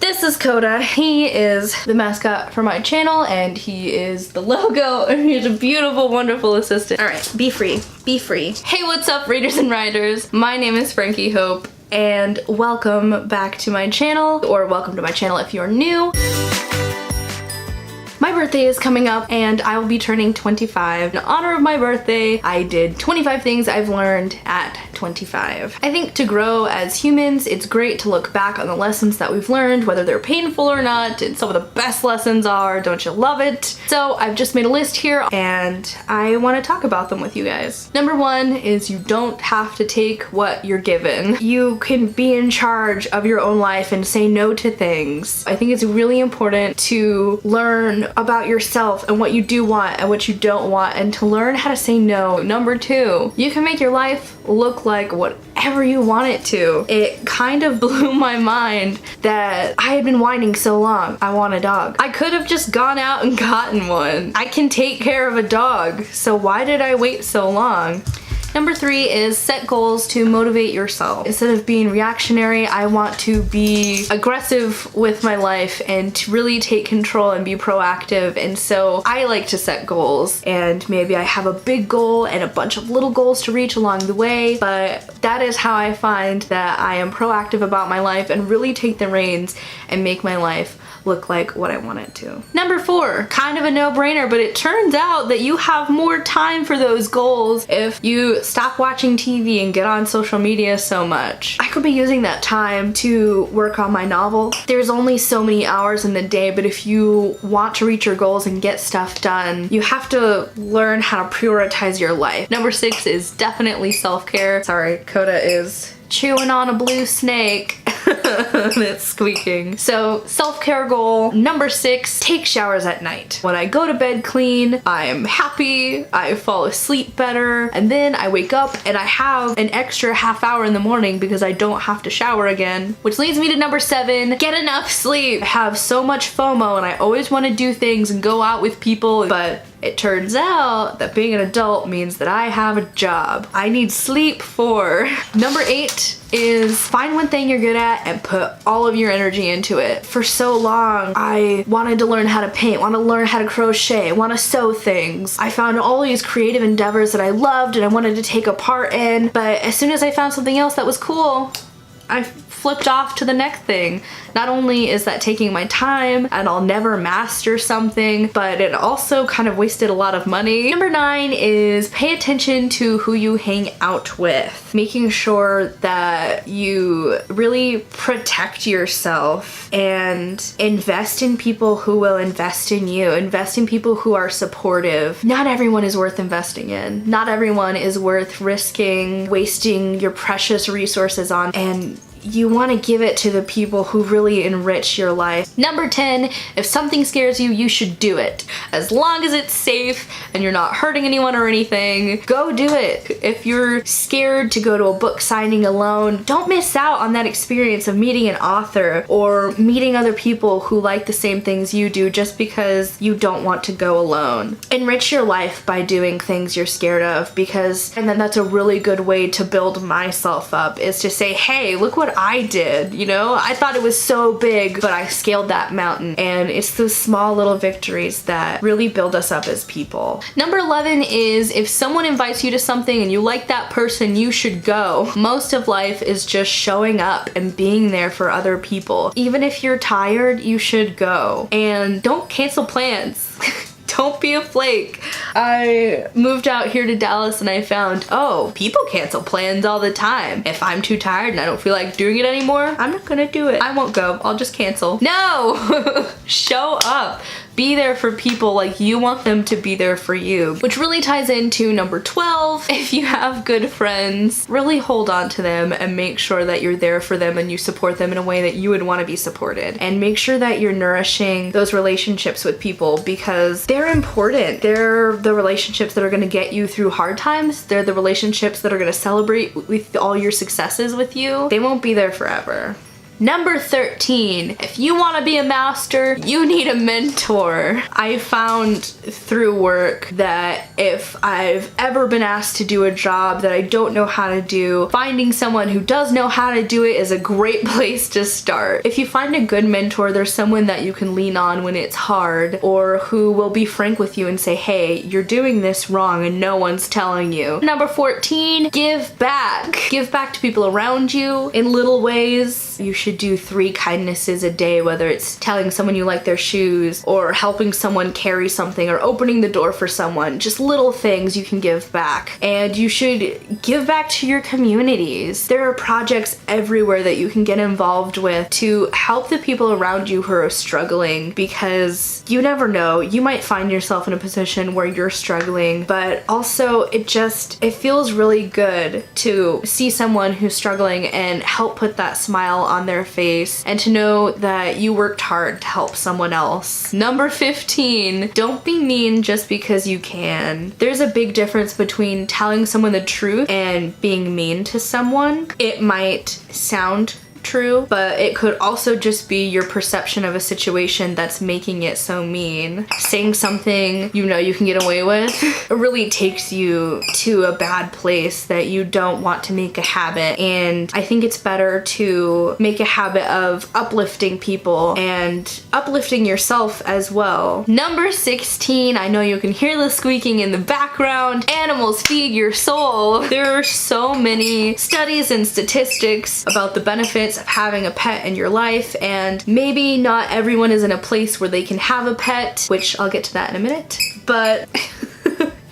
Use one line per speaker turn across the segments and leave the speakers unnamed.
This is Coda. He is the mascot for my channel and he is the logo and he's a beautiful, wonderful assistant. All right, be free, be free. Hey, what's up, readers and writers? My name is Frankie Hope and welcome back to my channel, or welcome to my channel if you're new. My birthday is coming up and I will be turning 25. In honor of my birthday, I did 25 things I've learned at 25. I think to grow as humans, it's great to look back on the lessons that we've learned, whether they're painful or not, and some of the best lessons are, don't you love it? So I've just made a list here and I want to talk about them with you guys. Number one is you don't have to take what you're given. You can be in charge of your own life and say no to things. I think it's really important to learn about yourself and what you do want and what you don't want, and to learn how to say no. Number two, you can make your life look like whatever you want it to. It kind of blew my mind that I had been whining so long. I want a dog. I could have just gone out and gotten one. I can take care of a dog, so why did I wait so long? Number three is set goals to motivate yourself. Instead of being reactionary, I want to be aggressive with my life and to really take control and be proactive. And so I like to set goals, and maybe I have a big goal and a bunch of little goals to reach along the way, but that is how I find that I am proactive about my life and really take the reins and make my life look like what I want it to. Number four, kind of a no-brainer, but it turns out that you have more time for those goals if you stop watching TV and get on social media so much. I could be using that time to work on my novel. There's only so many hours in the day, but if you want to reach your goals and get stuff done, you have to learn how to prioritize your life. Number six is definitely self-care. Sorry, Coda is chewing on a blue snake. It's squeaking. So self-care goal number six, take showers at night. When I go to bed clean, I am happy, I fall asleep better, and then I wake up and I have an extra half hour in the morning because I don't have to shower again. Which leads me to number seven, get enough sleep. I have so much FOMO and I always want to do things and go out with people, but it turns out that being an adult means that I have a job I need sleep for. Number eight is find one thing you're good at and put all of your energy into it. For so long, I wanted to learn how to paint, want to learn how to crochet, want to sew things. I found all these creative endeavors that I loved and I wanted to take a part in, but as soon as I found something else that was cool, I flipped off to the next thing. Not only is that taking my time and I'll never master something, but it also kind of wasted a lot of money. Number nine is pay attention to who you hang out with. Making sure that you really protect yourself and invest in people who will invest in you. Invest in people who are supportive. Not everyone is worth investing in. Not everyone is worth risking, wasting your precious resources on, and you want to give it to the people who really enrich your life. Number 10, if something scares you, you should do it. As long as it's safe and you're not hurting anyone or anything, go do it. If you're scared to go to a book signing alone, don't miss out on that experience of meeting an author or meeting other people who like the same things you do just because you don't want to go alone. Enrich your life by doing things you're scared of, and then that's a really good way to build myself up, is to say, hey, look what I did, you know? I thought it was so big, but I scaled that mountain. And it's those small little victories that really build us up as people. Number 11 is if someone invites you to something and you like that person, you should go. Most of life is just showing up and being there for other people. Even if you're tired, you should go. And don't cancel plans. Don't be a flake. I moved out here to Dallas and I found, oh, people cancel plans all the time. If I'm too tired and I don't feel like doing it anymore, I'm not gonna do it. I won't go, I'll just cancel. No, show up. Be there for people like you want them to be there for you. Which really ties into number 12. If you have good friends, really hold on to them and make sure that you're there for them and you support them in a way that you would want to be supported. And make sure that you're nourishing those relationships with people because they're important. They're the relationships that are going to get you through hard times. They're the relationships that are going to celebrate with all your successes with you. They won't be there forever. Number 13, if you want to be a master, you need a mentor. I found through work that if I've ever been asked to do a job that I don't know how to do, finding someone who does know how to do it is a great place to start. If you find a good mentor, there's someone that you can lean on when it's hard, or who will be frank with you and say, hey, you're doing this wrong and no one's telling you. Number 14, give back. Give back to people around you in little ways. You should do 3 kindnesses a day, whether it's telling someone you like their shoes, or helping someone carry something, or opening the door for someone. Just little things you can give back. And you should give back to your communities. There are projects everywhere that you can get involved with to help the people around you who are struggling, because you never know, you might find yourself in a position where you're struggling, but also it feels really good to see someone who's struggling and help put that smile on their face, and to know that you worked hard to help someone else. Number 15, don't be mean just because you can. There's a big difference between telling someone the truth and being mean to someone. It might sound true, but it could also just be your perception of a situation that's making it so mean. Saying something you know you can get away with really takes you to a bad place that you don't want to make a habit, and I think it's better to make a habit of uplifting people and uplifting yourself as well. Number 16, I know you can hear the squeaking in the background. Animals feed your soul. There are so many studies and statistics about the benefits of having a pet in your life, and maybe not everyone is in a place where they can have a pet, which I'll get to that in a minute, but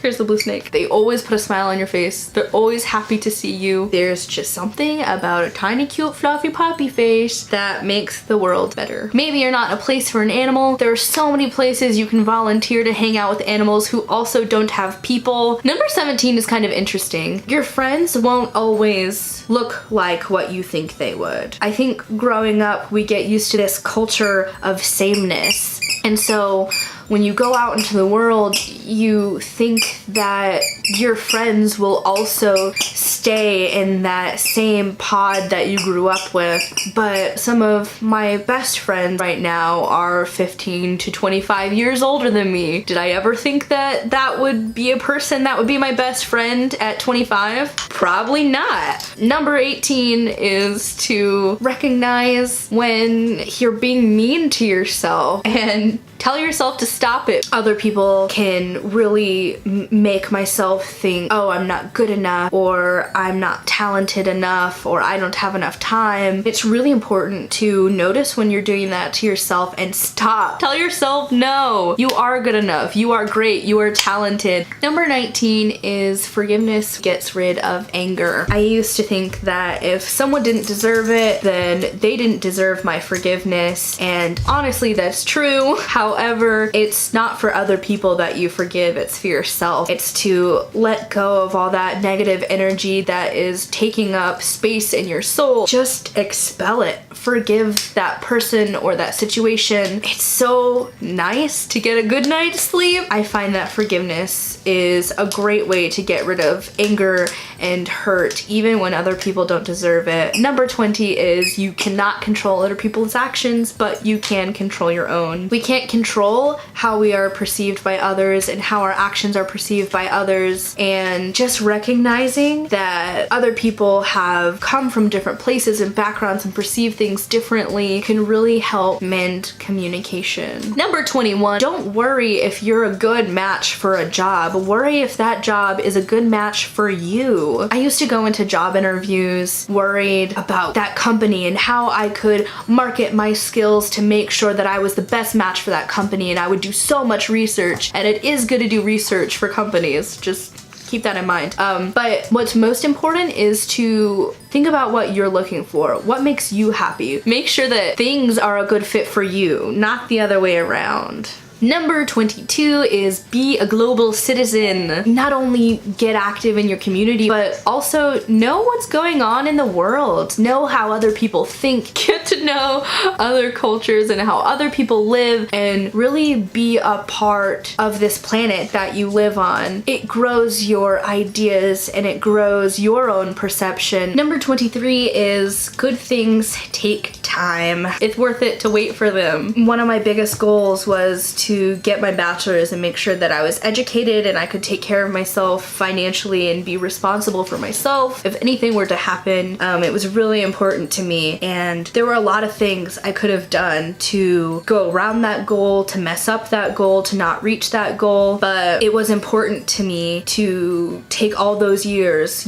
here's the blue snake. They always put a smile on your face. They're always happy to see you. There's just something about a tiny, cute, fluffy puppy face that makes the world better. Maybe you're not in a place for an animal. There are so many places you can volunteer to hang out with animals who also don't have people. Number 17 is kind of interesting. Your friends won't always look like what you think they would. I think growing up, we get used to this culture of sameness. And so when you go out into the world, you think that your friends will also stay in that same pod that you grew up with. But some of my best friends right now are 15 to 25 years older than me. Did I ever think that that would be a person that would be my best friend at 25? Probably not. Number 18 is to recognize when you're being mean to yourself and tell yourself to stop it. Other people can really make myself think, oh, I'm not good enough, or I'm not talented enough, or I don't have enough time. It's really important to notice when you're doing that to yourself and stop. Tell yourself, no, you are good enough. You are great. You are talented. Number 19 is forgiveness gets rid of anger. I used to think that if someone didn't deserve it, then they didn't deserve my forgiveness. And honestly, that's true. However, it's not for other people that you forgive, it's for yourself. It's to let go of all that negative energy that is taking up space in your soul. Just expel it. Forgive that person or that situation. It's so nice to get a good night's sleep. I find that forgiveness is a great way to get rid of anger and hurt, even when other people don't deserve it. Number 20 is you cannot control other people's actions, but you can control your own. We can't control how we are perceived by others and how our actions are perceived by others, and just recognizing that other people have come from different places and backgrounds and perceive things differently can really help mend communication. Number 21, don't worry if you're a good match for a job. Worry if that job is a good match for you. I used to go into job interviews worried about that company and how I could market my skills to make sure that I was the best match for that company, and I would do so much research, and it is good to do research for companies. Just keep that in mind. But what's most important is to think about what you're looking for. What makes you happy? Make sure that things are a good fit for you, not the other way around. Number 22 is be a global citizen. Not only get active in your community, but also know what's going on in the world. Know how other people think. Get to know other cultures and how other people live, and really be a part of this planet that you live on. It grows your ideas and it grows your own perception. Number 23 is good things take time. It's worth it to wait for them. One of my biggest goals was to get my bachelor's and make sure that I was educated and I could take care of myself financially and be responsible for myself if anything were to happen. It was really important to me, and there were a lot of things I could have done to go around that goal, to mess up that goal, to not reach that goal, but it was important to me to take all those years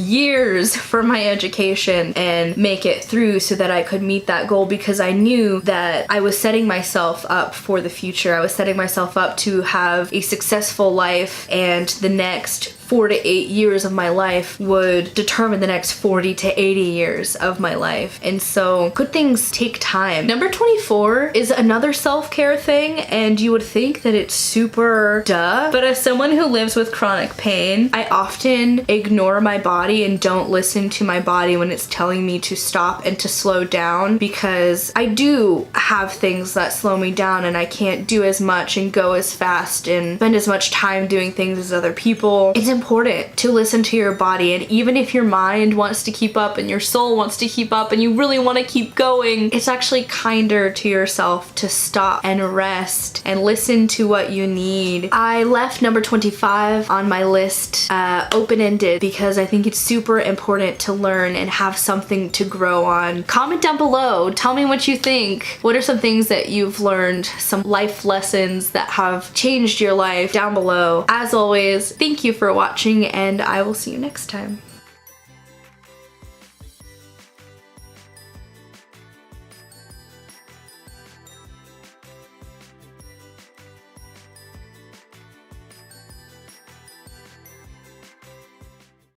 for my education and make it through so that I could meet that goal, because I knew that I was setting myself up for the future. I was setting myself up to have a successful life, and the next 4 to 8 years of my life would determine the next 40 to 80 years of my life. And so good things take time. Number 24 is another self-care thing, and you would think that it's super duh, but as someone who lives with chronic pain, I often ignore my body and don't listen to my body when it's telling me to stop and to slow down, because I do have things that slow me down and I can't do as much and go as fast and spend as much time doing things as other people. It's important to listen to your body, and even if your mind wants to keep up and your soul wants to keep up and you really want to keep going, it's actually kinder to yourself to stop and rest and listen to what you need. I left number 25 on my list open-ended because I think it's super important to learn and have something to grow on. Comment down below, tell me what you think. What are some things that you've learned, some life lessons that have changed your life down below. As always, thank you for watching, and I will see you next time.